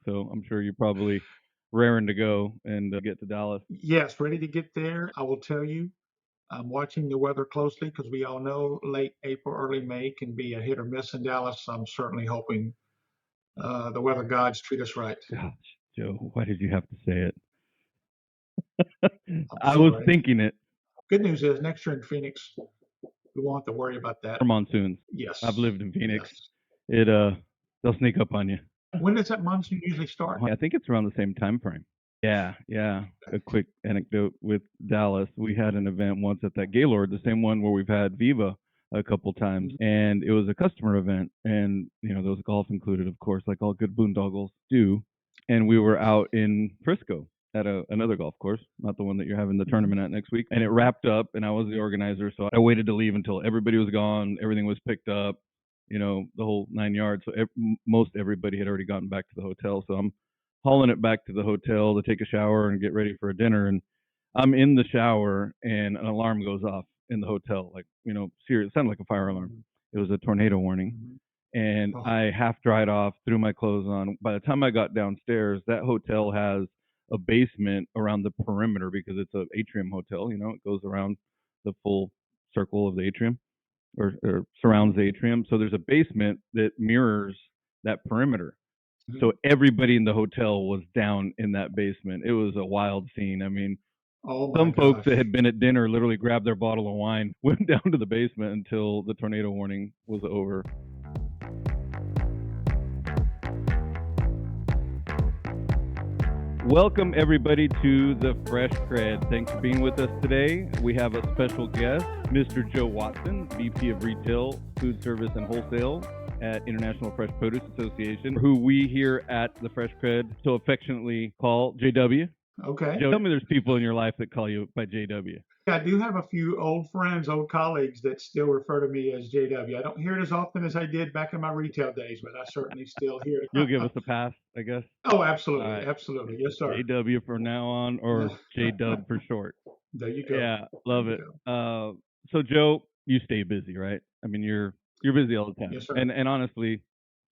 so I'm sure you're probably raring to go and get to Dallas. Yes, ready to get there. I will tell you, I'm watching the weather closely because we all know late April, early May can be a hit or miss in Dallas. I'm certainly hoping the weather gods treat us right. Gosh, Joe, why did you have to say it? I'm I was sorry. thinking it Good news is next year in Phoenix, we won't have to worry about that. for monsoons. I've Yes, lived in Phoenix. yes. It they'll sneak up on you. When does that monsoon usually start? I think it's around the same time frame. Yeah, yeah. A quick anecdote with Dallas. We had an event once at that Gaylord, the same one where we've had Viva a couple times, and it was a customer event, and there was golf included, of course, like all good boondoggles do. And we were out in Frisco at another golf course, not the one that you're having the tournament at next week. And it wrapped up, and I was the organizer, so I waited to leave until everybody was gone, everything was picked up, the whole 9 yards. So most everybody had already gotten back to the hotel, so I'm hauling it back to the hotel to take a shower and get ready for a dinner. And I'm in the shower and an alarm goes off in the hotel, like, serious, it sounded like a fire alarm. It was a tornado warning. And I half dried off, threw my clothes on. By the time I got downstairs, that hotel has a basement around the perimeter because it's an atrium hotel. It goes around the full circle of the atrium or surrounds the atrium. So there's a basement that mirrors that perimeter. So everybody in the hotel was down in that basement. It was a wild scene. I mean, Oh my some folks that gosh. had been at dinner literally grabbed their bottle of wine, went down to the basement until the tornado warning was over. Welcome, everybody, to the Fresh Cred. Thanks for being with us today. We have a special guest, Mr. Joe Watson, VP of Retail, Food Service, and Wholesale at International Fresh Produce Association, who we here at the Fresh Cred so affectionately call JW. Okay. Joe, tell me there's people in your life that call you by JW. I do have a few old friends, old colleagues that still refer to me as JW. I don't hear it as often as I did back in my retail days, but I certainly still hear it. You'll give us a pass, I guess. Oh, absolutely. All right. Absolutely. Yes, sir. JW from now on, or JW for short. There you go. Yeah, love it. So Joe, you stay busy, right? I mean, you're busy all the time. Yes, sir. And honestly,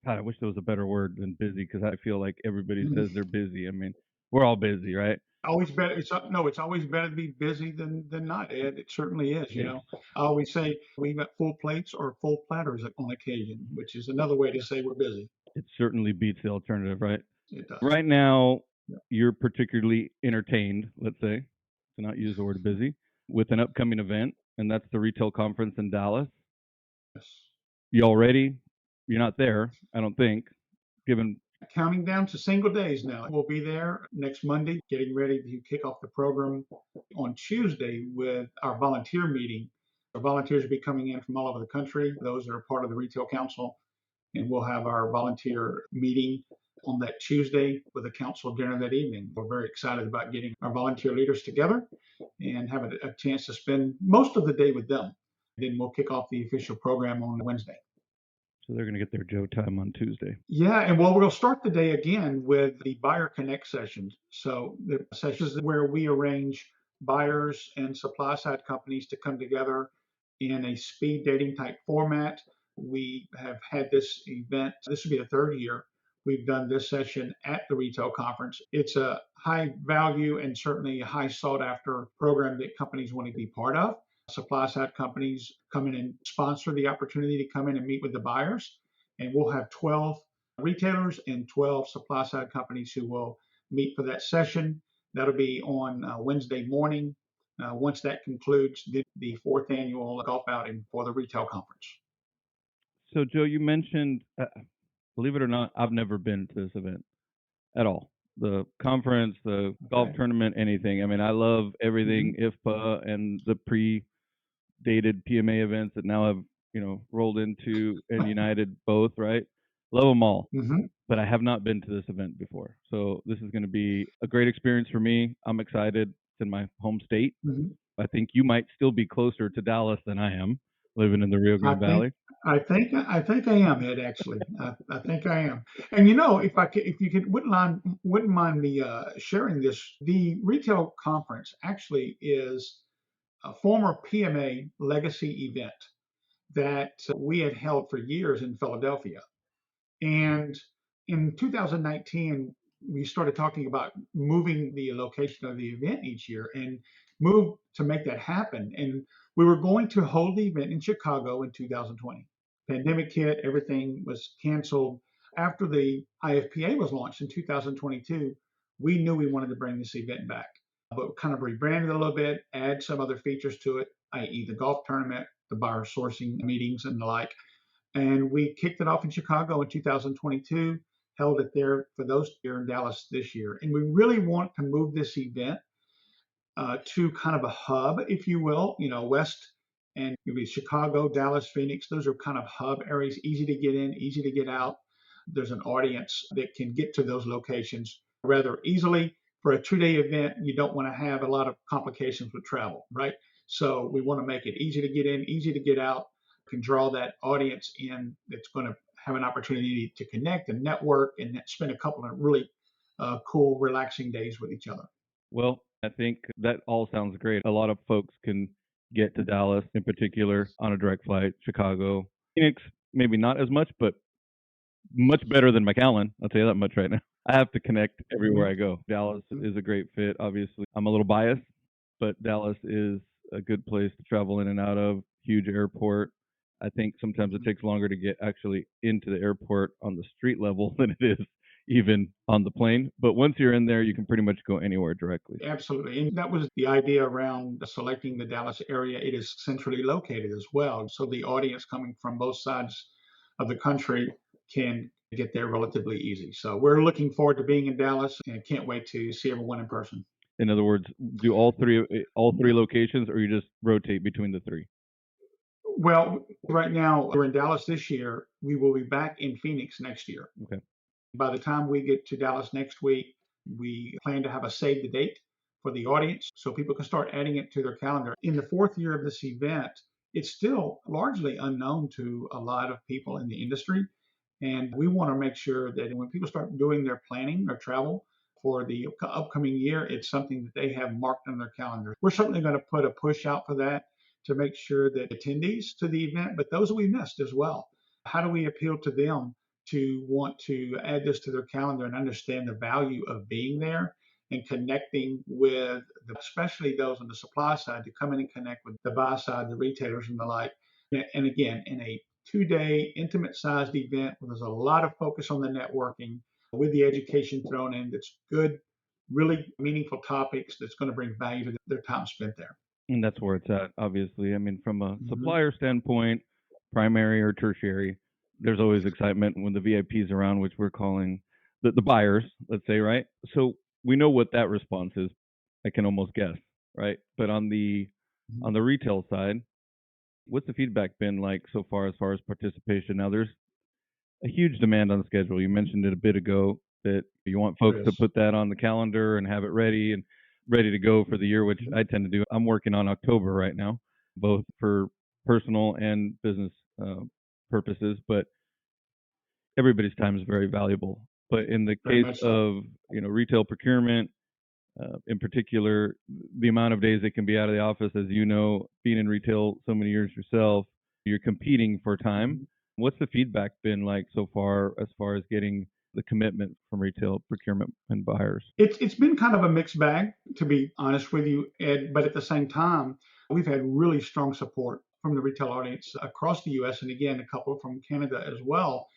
God, I wish there was a better word than busy because I feel like everybody says they're busy. I mean, we're all busy, right? Always better. It's always better to be busy than not, Ed. It certainly is. Yes. I always say we got full plates or full platters on occasion, which is another way to say we're busy. It certainly beats the alternative, right? It does. Right now, Yeah. you're particularly entertained, let's say, to not use the word busy, with an upcoming event, and that's the Retail Conference in Dallas. Yes. You all ready? You're not there, I don't think, given Counting down to single days now. We'll be there next Monday, getting ready to kick off the program on Tuesday with our volunteer meeting. Our volunteers will be coming in from all over the country, those that are part of the Retail Council, and we'll have our volunteer meeting on that Tuesday with a council dinner that evening. We're very excited about getting our volunteer leaders together and having a chance to spend most of the day with them. Then we'll kick off the official program on Wednesday. So they're going to get their Joe time on Tuesday. Yeah, and we'll start the day again with the Buyer Connect sessions. So the sessions where we arrange buyers and supply side companies to come together in a speed dating type format. We have had this event, this will be the third year. We've done this session at the retail conference. It's a high value and certainly a high sought after program that companies want to be part of. Supply side companies come in and sponsor the opportunity to come in and meet with the buyers. And we'll have 12 retailers and 12 supply side companies who will meet for that session. That'll be on Wednesday morning. Once that concludes the fourth annual golf outing for the retail conference. So, Joe, you mentioned, believe it or not, I've never been to this event at all. The conference, the golf tournament, anything. I mean, I love everything IFPA and the pre-dated PMA events that now have, rolled into and united both, right? Love them all. But I have not been to this event before. So this is going to be a great experience for me. I'm excited. It's in my home state. I think you might still be closer to Dallas than I am, living in the Rio Grande Valley. I think I am, Ed. Actually, I think I am. And if you wouldn't mind me sharing this, the retail conference actually is a former PMA legacy event that we had held for years in Philadelphia. And in 2019, we started talking about moving the location of the event each year and move to make that happen. And we were going to hold the event in Chicago in 2020. Pandemic hit, everything was canceled. After the IFPA was launched in 2022, we knew we wanted to bring this event back, but kind of rebrand it a little bit, add some other features to it, i.e., the golf tournament, the buyer sourcing meetings, and the like. And we kicked it off in Chicago in 2022, held it there for those here in Dallas this year. And we really want to move this event to kind of a hub, if you will, West and maybe Chicago, Dallas, Phoenix. Those are kind of hub areas, easy to get in, easy to get out. There's an audience that can get to those locations rather easily. For a 2-day event, you don't want to have a lot of complications with travel, right? So we want to make it easy to get in, easy to get out, can draw that audience in that's going to have an opportunity to connect and network and spend a couple of really cool, relaxing days with each other. Well, I think that all sounds great. A lot of folks can get to Dallas in particular on a direct flight, Chicago, Phoenix, maybe not as much, but much better than McAllen. I'll tell you that much right now. I have to connect everywhere I go. Dallas is a great fit. Obviously, I'm a little biased, but Dallas is a good place to travel in and out of. Huge airport. I think sometimes it takes longer to get actually into the airport on the street level than it is even on the plane. But once you're in there, you can pretty much go anywhere directly. Absolutely. And that was the idea around selecting the Dallas area. It is centrally located as well. So the audience coming from both sides of the country can get there relatively easy. So we're looking forward to being in Dallas and can't wait to see everyone in person. In other words, do all three locations, or you just rotate between the three? Well, right now we're in Dallas this year. We will be back in Phoenix next year. Okay. By the time we get to Dallas next week, we plan to have a save the date for the audience so people can start adding it to their calendar. In the 4th year of this event, it's still largely unknown to a lot of people in the industry. And we want to make sure that when people start doing their planning or travel for the upcoming year, it's something that they have marked on their calendar. We're certainly going to put a push out for that to make sure that attendees to the event, but those we missed as well. How do we appeal to them to want to add this to their calendar and understand the value of being there and connecting with, especially those on the supply side, to come in and connect with the buy side, the retailers and the like. And again, in a 2-day intimate sized event where there's a lot of focus on the networking with the education thrown in, that's good, really meaningful topics that's going to bring value to their time spent there. And that's where it's at, obviously. I mean, from a supplier standpoint, primary or tertiary, there's always excitement when the VIPs around, which we're calling the buyers, let's say, right? So we know what that response is. I can almost guess, right? But on the retail side, what's the feedback been like so far as participation? Now there's a huge demand on the schedule. You mentioned it a bit ago that you want folks to put that on the calendar and have it ready and ready to go for the year, which I tend to do. I'm working on October right now, both for personal and business purposes, but everybody's time is very valuable. But in the case of retail procurement, in particular, the amount of days they can be out of the office, as you know, being in retail so many years yourself, you're competing for time. What's the feedback been like so far as getting the commitment from retail procurement and buyers? It's been kind of a mixed bag, to be honest with you, Ed. But at the same time, we've had really strong support from the retail audience across the U.S. and again, a couple from Canada as well.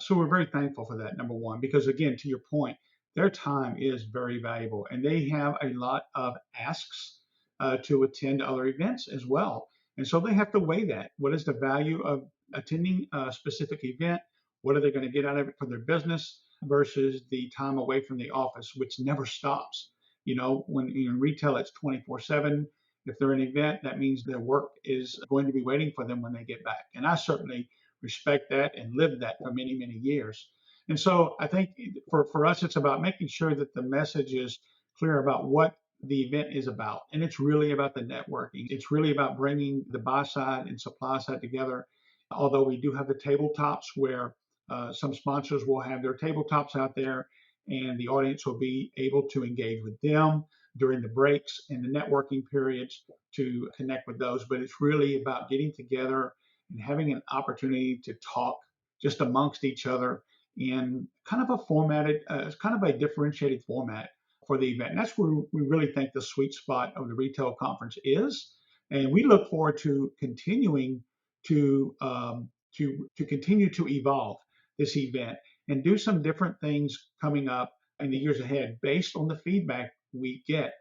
So we're very thankful for that, number one, because again, to your point, their time is very valuable and they have a lot of asks to attend other events as well. And so they have to weigh that. What is the value of attending a specific event? What are they going to get out of it for their business versus the time away from the office, which never stops? When in retail, it's 24/7. If they're an event, that means their work is going to be waiting for them when they get back. And I certainly respect that and lived that for many, many years. And so I think for us, it's about making sure that the message is clear about what the event is about. And it's really about the networking. It's really about bringing the buy side and supply side together. Although we do have the tabletops where some sponsors will have their tabletops out there and the audience will be able to engage with them during the breaks and the networking periods to connect with those. But it's really about getting together and having an opportunity to talk just amongst each other in kind of a formatted, kind of a differentiated format for the event. And that's where we really think the sweet spot of the retail conference is. And we look forward to continuing to continue to evolve this event and do some different things coming up in the years ahead based on the feedback we get.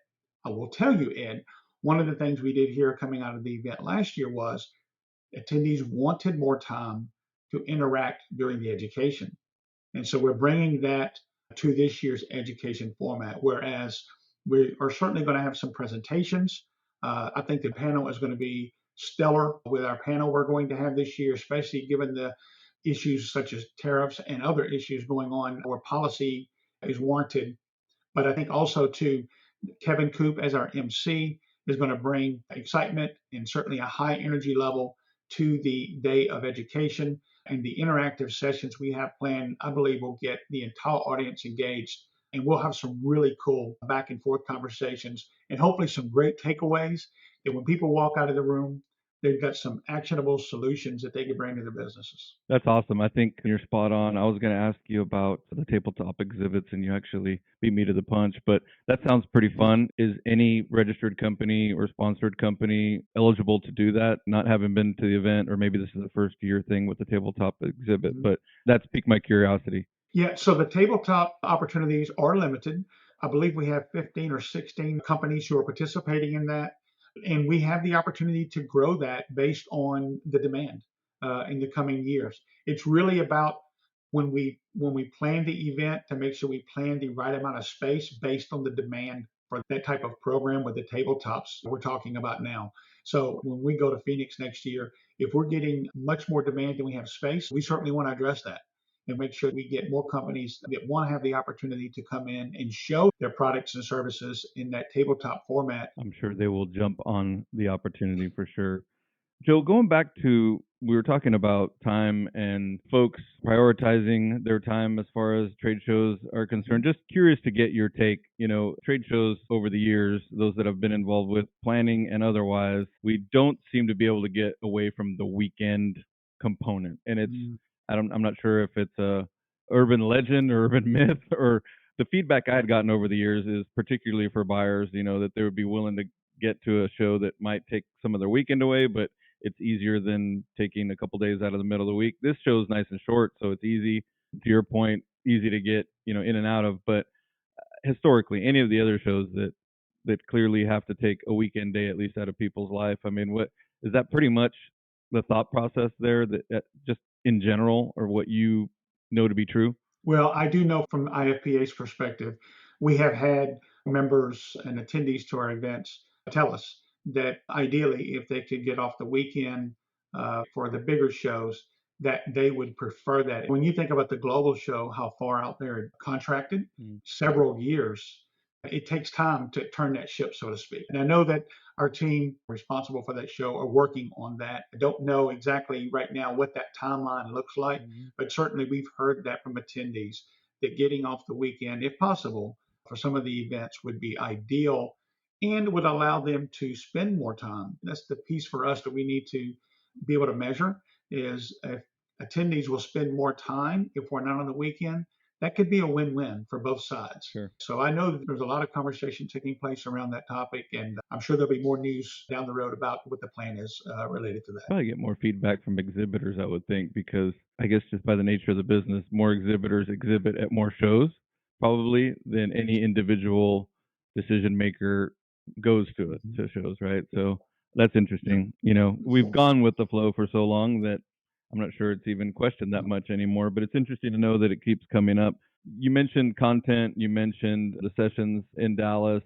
I will tell you, Ed, one of the things we did here coming out of the event last year was attendees wanted more time to interact during the education. And so we're bringing that to this year's education format, whereas we are certainly going to have some presentations. I think the panel is going to be stellar with our panel we're going to have this year, especially given the issues such as tariffs and other issues going on where policy is warranted. But I think also too, Kevin Coop as our MC is going to bring excitement and certainly a high energy level to the day of education. And the interactive sessions we have planned, I believe, will get the entire audience engaged. And we'll have some really cool back and forth conversations and hopefully some great takeaways that when people walk out of the room, they've got some actionable solutions that they can bring to their businesses. That's awesome. I think you're spot on. I was going to ask you about the tabletop exhibits, and you actually beat me to the punch, but that sounds pretty fun. Is any registered company or sponsored company eligible to do that? Not having been to the event, or maybe this is a first year thing with the tabletop exhibit, but that's piqued my curiosity. Yeah, so the tabletop opportunities are limited. I believe we have 15 or 16 companies who are participating in that. And we have the opportunity to grow that based on the demand in the coming years. It's really about when we plan the event to make sure we plan the right amount of space based on the demand for that type of program with the tabletops we're talking about now. So when we go to Phoenix next year, if we're getting much more demand than we have space, we certainly want to address that and make sure we get more companies that want to have the opportunity to come in and show their products and services in that tabletop format. I'm sure they will jump on the opportunity for sure. Joe, going back to, we were talking about time and folks prioritizing their time as far as trade shows are concerned. Just curious to get your take. Trade shows over the years, those that have been involved with planning and otherwise, we don't seem to be able to get away from the weekend component. And I'm not sure if it's a urban legend or urban myth, or the feedback I had gotten over the years is particularly for buyers, that they would be willing to get to a show that might take some of their weekend away, but it's easier than taking a couple days out of the middle of the week. This show's nice and short, so it's easy. To your point, easy to get in and out of. But historically, any of the other shows that clearly have to take a weekend day at least out of people's life. I mean, what is that? Pretty much the thought process there, that just in general, or what you know to be true. Well, I do know from IFPA's perspective, we have had members and attendees to our events tell us that ideally, if they could get off the weekend for the bigger shows, that they would prefer that. When you think about the global show, how far out they're contracted, several years, it takes time to turn that ship, so to speak. And I know that our team responsible for that show are working on that. I don't know exactly right now what that timeline looks like, but certainly we've heard that from attendees that getting off the weekend, if possible, for some of the events would be ideal and would allow them to spend more time. That's the piece for us that we need to be able to measure is if attendees will spend more time if we're not on the weekend, that could be a win-win for both sides. Sure. So I know that there's a lot of conversation taking place around that topic, and I'm sure there'll be more news down the road about what the plan is related to that. Probably get more feedback from exhibitors, I would think, because I guess just by the nature of the business, more exhibitors exhibit at more shows probably than any individual decision maker goes to shows, right? So that's interesting. We've gone with the flow for so long that I'm not sure it's even questioned that much anymore, but it's interesting to know that it keeps coming up. You mentioned content, you mentioned the sessions in Dallas,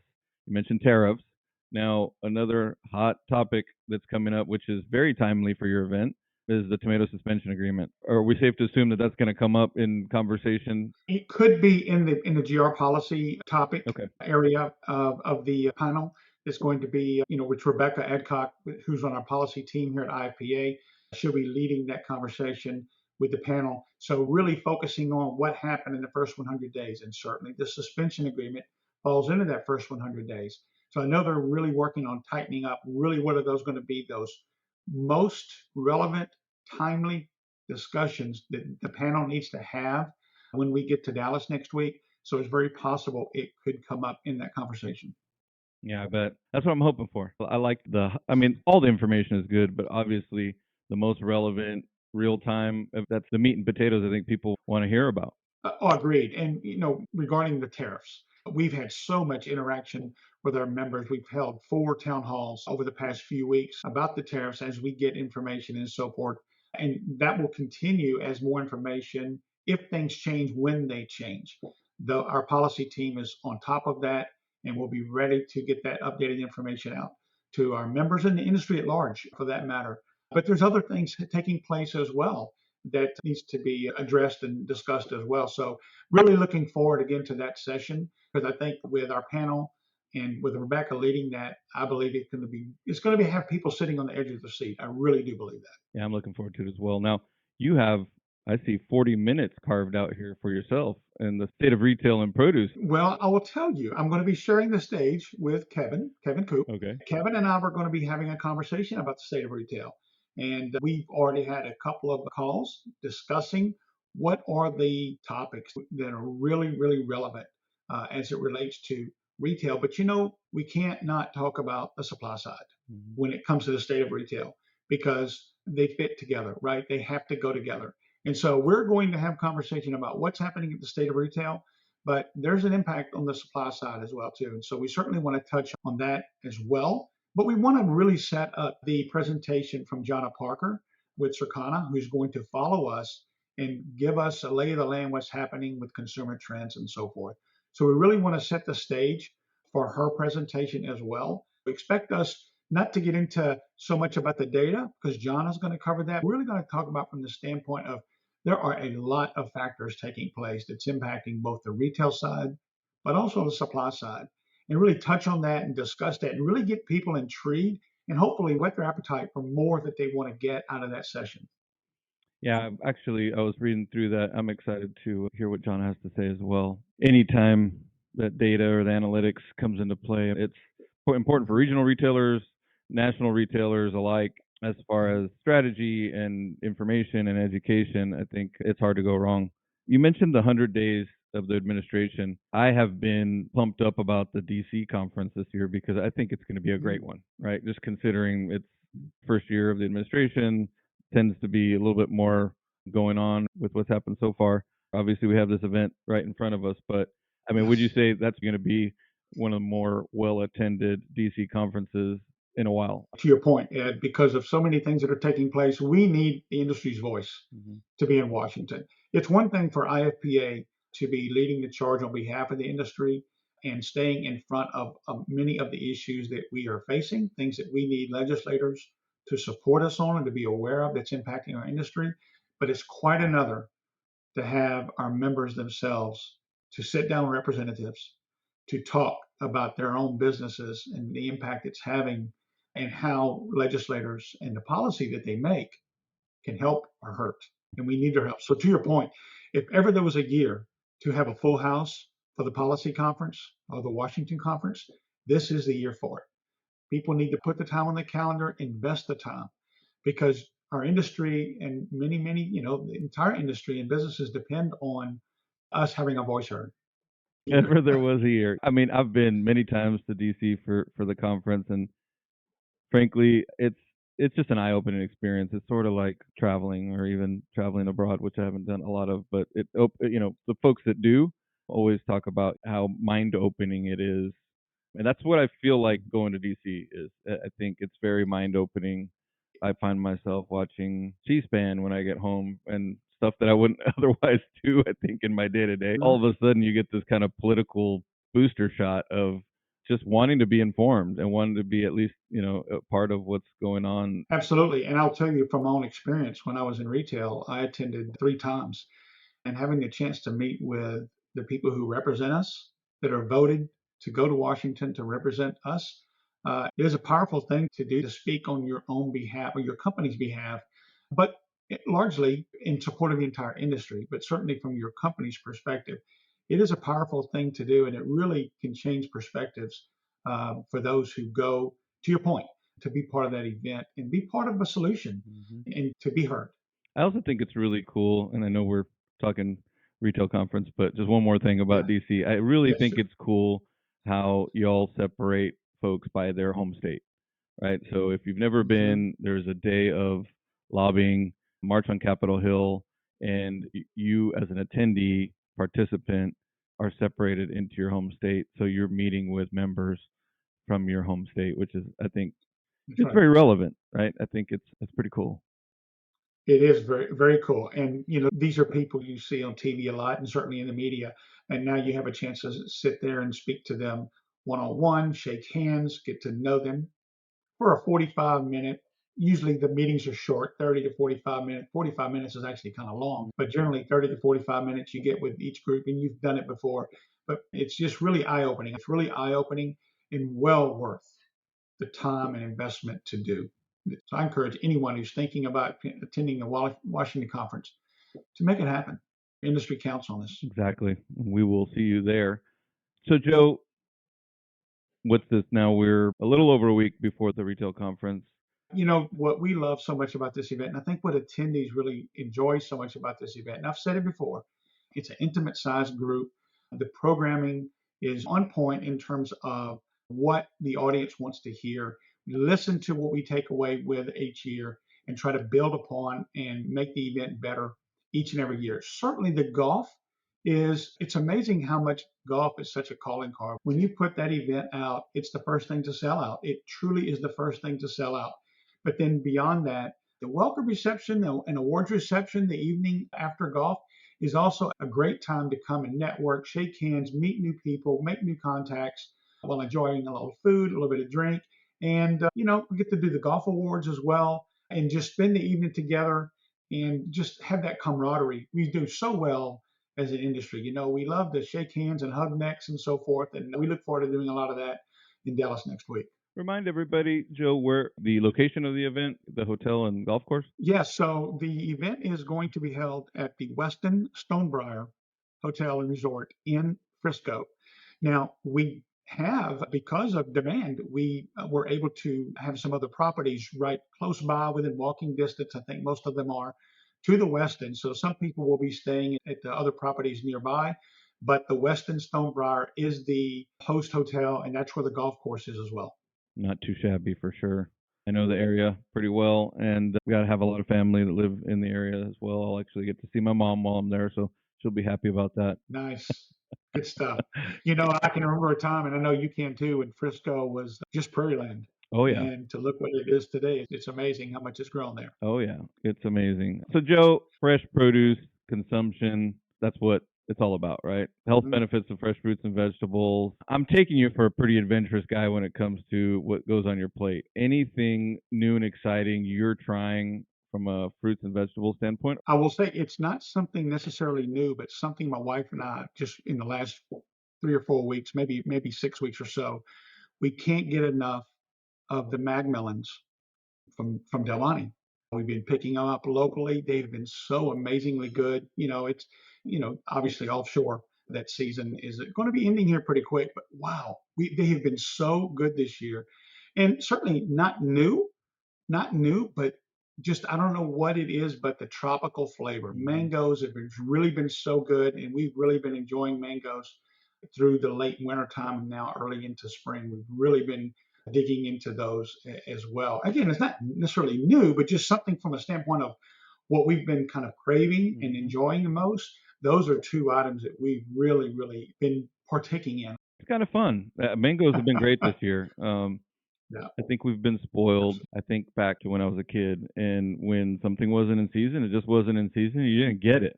you mentioned tariffs. Now, another hot topic that's coming up, which is very timely for your event, is the tomato suspension agreement. Are we safe to assume that that's going to come up in conversation? It could be in the GR policy topic area of the panel. It's going to be, which Rebecca Adcock, who's on our policy team here at IFPA, she'll be leading that conversation with the panel. So really focusing on what happened in the first 100 days. And certainly the suspension agreement falls into that first 100 days. So I know they're really working on tightening up really what are those going to be, those most relevant, timely discussions that the panel needs to have when we get to Dallas next week. So it's very possible it could come up in that conversation. Yeah, I bet. That's what I'm hoping for. I like I mean, all the information is good, but obviously the most relevant, real time, that's the meat and potatoes I think people want to hear about. Oh, agreed. And, regarding the tariffs, we've had so much interaction with our members. We've held 4 town halls over the past few weeks about the tariffs as we get information and so forth. And that will continue as more information, if things change, when they change. Our policy team is on top of that, and we'll be ready to get that updated information out to our members in the industry at large, for that matter. But there's other things taking place as well that needs to be addressed and discussed as well. So really looking forward again to that session, because I think with our panel and with Rebecca leading that, I believe it's going to be have people sitting on the edge of the seat. I really do believe that. Yeah, I'm looking forward to it as well. Now, you have, I see 40 minutes carved out here for yourself in the state of retail and produce. Well, I will tell you, I'm going to be sharing the stage with Kevin Coop. Okay. Kevin and I are going to be having a conversation about the state of retail. And we've already had a couple of calls discussing what are the topics that are really, really relevant as it relates to retail. But we can't not talk about the supply side when it comes to the state of retail, because they fit together, right? They have to go together. And so we're going to have conversation about what's happening at the state of retail, but there's an impact on the supply side as well too. And so we certainly want to touch on that as well. But we want to really set up the presentation from Jonna Parker with Circana, who's going to follow us and give us a lay of the land, what's happening with consumer trends and so forth. So we really want to set the stage for her presentation as well. We expect us not to get into so much about the data, because John is going to cover that. We're really going to talk about from the standpoint of there are a lot of factors taking place that's impacting both the retail side, but also the supply side, and really touch on that and discuss that and really get people intrigued and hopefully whet their appetite for more that they want to get out of that session. Yeah, actually, I was reading through that. I'm excited to hear what John has to say as well. Anytime that data or the analytics comes into play, it's important for regional retailers, national retailers alike, as far as strategy and information and education. I think it's hard to go wrong. You mentioned the 100 days of the administration. I have been pumped up about the DC conference this year because I think it's going to be a great one, right? Just considering it's first year of the administration, tends to be a little bit more going on with what's happened so far. Obviously, we have this event right in front of us, but I mean, would you say that's going to be one of the more well attended DC conferences in a while? To your point, Ed, because of so many things that are taking place, we need the industry's voice to be in Washington. It's one thing for IFPA to be leading the charge on behalf of the industry and staying in front of many of the issues that we are facing, things that we need legislators to support us on and to be aware of that's impacting our industry. But it's quite another to have our members themselves to sit down with representatives to talk about their own businesses and the impact it's having and how legislators and the policy that they make can help or hurt. And we need their help. So to your point, if ever there was a year to have a full house for the policy conference or the Washington conference, this is the year for it. People need to put the time on the calendar, invest the time, because our industry and many, the entire industry and businesses depend on us having a voice heard. Ever there was a year. I mean, I've been many times to DC for the conference, and frankly, it's just an eye-opening experience. It's sort of like traveling or even traveling abroad, which I haven't done a lot of, but the folks that do always talk about how mind-opening it is. And that's what I feel like going to DC is. I think it's very mind-opening. I find myself watching C-SPAN when I get home and stuff that I wouldn't otherwise do, I think, in my day-to-day. All of a sudden you get this kind of political booster shot of just wanting to be informed and wanting to be at least, a part of what's going on. Absolutely. And I'll tell you from my own experience, when I was in retail, I attended 3 times, and having the chance to meet with the people who represent us that are voted to go to Washington to represent us is a powerful thing to do, to speak on your own behalf or your company's behalf, but largely in support of the entire industry, but certainly from your company's perspective. It is a powerful thing to do, and it really can change perspectives for those who go, to your point, to be part of that event and be part of a solution and to be heard. I also think it's really cool, and I know we're talking Retail Conference. But just one more thing about Yeah. DC. I really Yes, think sir. it's cool how y'all separate folks by their home state, right? So if you've never Hmm. been, there's a day of lobbying, march on Capitol Hill, and you as an attendee participant are separated into your home state. So you're meeting with members from your home state, which is, I think, That's it's right. very relevant, right? I think it's pretty cool. It is very, very cool. And, these are people you see on TV a lot and certainly in the media. And now you have a chance to sit there and speak to them one on one, shake hands, get to know them for a 45-minute. Usually the meetings are short, 30 to 45 minutes. 45 minutes is actually kind of long, but generally 30 to 45 minutes you get with each group, and you've done it before. But it's just really eye opening. It's really eye opening and well worth the time and investment to do. So I encourage anyone who's thinking about attending the Washington conference to make it happen. Industry counts on this. Exactly. We will see you there. So, Joe, what's this now? We're a little over a week before the retail conference. What we love so much about this event, and I think what attendees really enjoy so much about this event, and I've said it before, it's an intimate sized group. The programming is on point in terms of what the audience wants to hear. We listen to what we take away with each year and try to build upon and make the event better each and every year. Certainly the golf it's amazing how much golf is such a calling card. When you put that event out, it's the first thing to sell out. It truly is the first thing to sell out. But then beyond that, the welcome reception and awards reception the evening after golf is also a great time to come and network, shake hands, meet new people, make new contacts while enjoying a little food, a little bit of drink. And, we get to do the golf awards as well and just spend the evening together and just have that camaraderie. We do so well as an industry. We love to shake hands and hug necks and so forth. And we look forward to doing a lot of that in Dallas next week. Remind everybody, Joe, where the location of the event, the hotel and golf course? Yes, so the event is going to be held at the Westin Stonebriar Hotel and Resort in Frisco. Now, we have, because of demand, we were able to have some other properties right close by within walking distance. I think most of them are to the Westin. So some people will be staying at the other properties nearby, but the Westin Stonebriar is the host hotel, and that's where the golf course is as well. Not too shabby for sure. I know the area pretty well, and we got to have a lot of family that live in the area as well. I'll actually get to see my mom while I'm there, so she'll be happy about that. Nice. Good stuff. I can remember a time, and I know you can too, when Frisco was just prairie land. Oh yeah. And to look what it is today, it's amazing how much it's grown there. Oh yeah. It's amazing. So Joe, fresh produce consumption, that's what it's all about, right? Health Mhm. benefits of fresh fruits and vegetables. I'm taking you for a pretty adventurous guy when it comes to what goes on your plate. Anything new and exciting you're trying from a fruits and vegetable standpoint? I will say it's not something necessarily new, but something my wife and I just in the last 3 or 4 weeks, maybe 6 weeks or so, we can't get enough of the mag melons from Delani. We've been picking them up locally. They've been so amazingly good. It's obviously offshore. That season is going to be ending here pretty quick, but wow, they have been so good this year, and certainly not new, but just I don't know what it is, but the tropical flavor. Mangoes have really been so good, and we've really been enjoying mangoes through the late winter time and now early into spring. We've really been digging into those as well. Again, it's not necessarily new, but just something from a standpoint of what we've been kind of craving and Mm-hmm. enjoying the most. Those are two items that we've really, really been partaking in. It's kind of fun. Mangoes have been great this year. Yeah, I think we've been spoiled. absolutely. I think back to when I was a kid, and when something wasn't in season, it just wasn't in season. You didn't get it.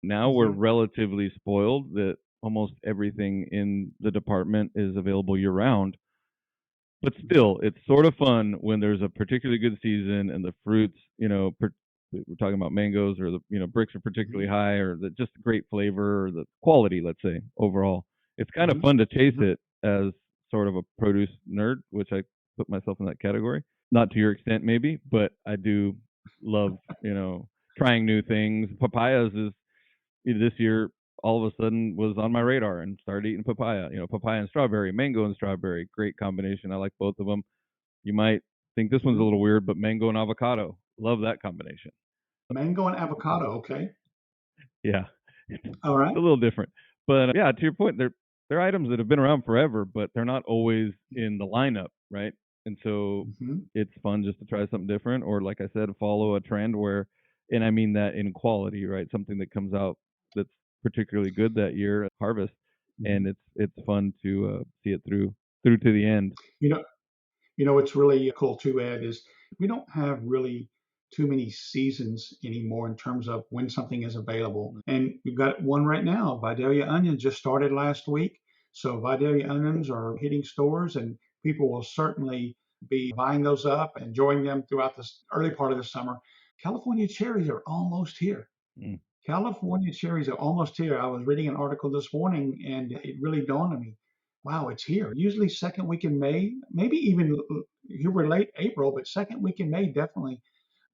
Now we're Hmm. relatively spoiled that almost everything in the department is available year round. But still, it's sort of fun when there's a particularly good season and the fruits, we're talking about mangoes or the, bricks are particularly high or the just great flavor or the quality, let's say, overall. It's kind of Hmm. fun to chase Hmm. it as sort of a produce nerd, which I put myself in that category. Not to your extent, maybe, but I do love, trying new things. Papayas is this year all of a sudden was on my radar and started eating papaya. Papaya and strawberry, mango and strawberry, great combination. I like both of them. You might think this one's a Hmm. little weird, but mango and avocado, love that combination. Mango and avocado. Okay. Yeah. All It's right. a little different. But yeah, to your point, they're items that have been around forever, but they're not always in the lineup, right? And so Mhm. it's fun just to try something different, or like I said, follow a trend where, and I mean that in quality, right? Something that comes out that's particularly good that year at harvest, and Mhm. it's fun to see it through to the end. You know, what's really cool too, Ed, is we don't have really too many seasons anymore in terms of when something is available. And we've got one right now. Vidalia onions just started last week. So Vidalia onions are hitting stores, and people will certainly be buying those up, enjoying them throughout this early part of the summer. California cherries are almost here. Mm. California cherries are almost here. I was reading an article this morning and it really dawned on me. Wow, it's here. Usually second week in May, maybe even here we're late April, but second week in May, definitely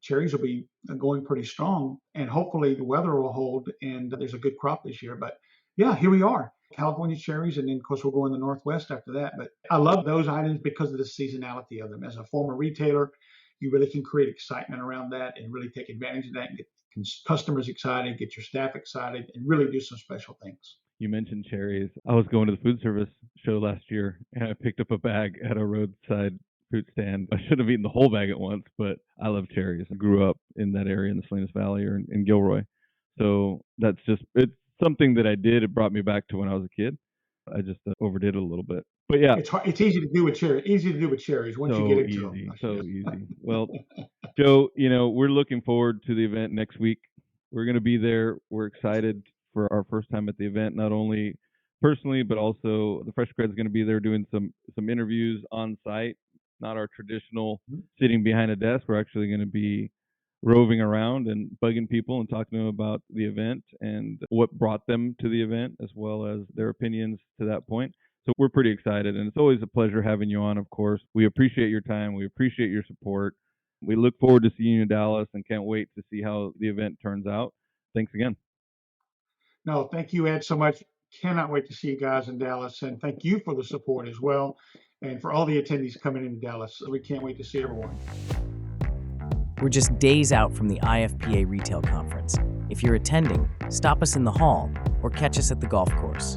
cherries will be going pretty strong and hopefully the weather will hold and there's a good crop this year. But yeah, here we are. California cherries, and then of course we'll go in the Northwest after that. But I love those items because of the seasonality of them. As a former retailer, you really can create excitement around that and really take advantage of that and get customers excited, get your staff excited, and really do some special things. You mentioned cherries. I was going to the food service show last year and I picked up a bag at a roadside fruit stand. I should have eaten the whole bag at once, but I love cherries. I grew up in that area in the Salinas Valley or in Gilroy. So that's just, it's something that I did. It brought me back to when I was a kid. I just overdid it a little bit. But yeah, It's hard, it's easy to do with cherries. Easy to do with cherries once you get so into them. easy. So easy. Well, Joe, we're looking forward to the event next week. We're going to be there. We're excited for our first time at the event, not only personally, but also the Fresh Grad's going to be there doing some interviews on site, not our traditional sitting behind a desk. We're actually going to be roving around and bugging people and talking to them about the event and what brought them to the event, as well as their opinions to that point. So we're pretty excited, and it's always a pleasure having you on, of course. We appreciate your time. We appreciate your support. We look forward to seeing you in Dallas and can't wait to see how the event turns out. Thanks again. No, thank you, Ed, so much. Cannot wait to see you guys in Dallas. And thank you for the support as well. And for all the attendees coming into Dallas. We can't wait to see everyone. We're just days out from the IFPA Retail Conference. If you're attending, stop us in the hall or catch us at the golf course.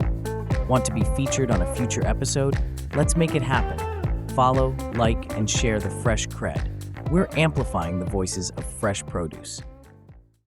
Want to be featured on a future episode? Let's make it happen. Follow, like, and share the Fresh Cred. We're amplifying the voices of fresh produce.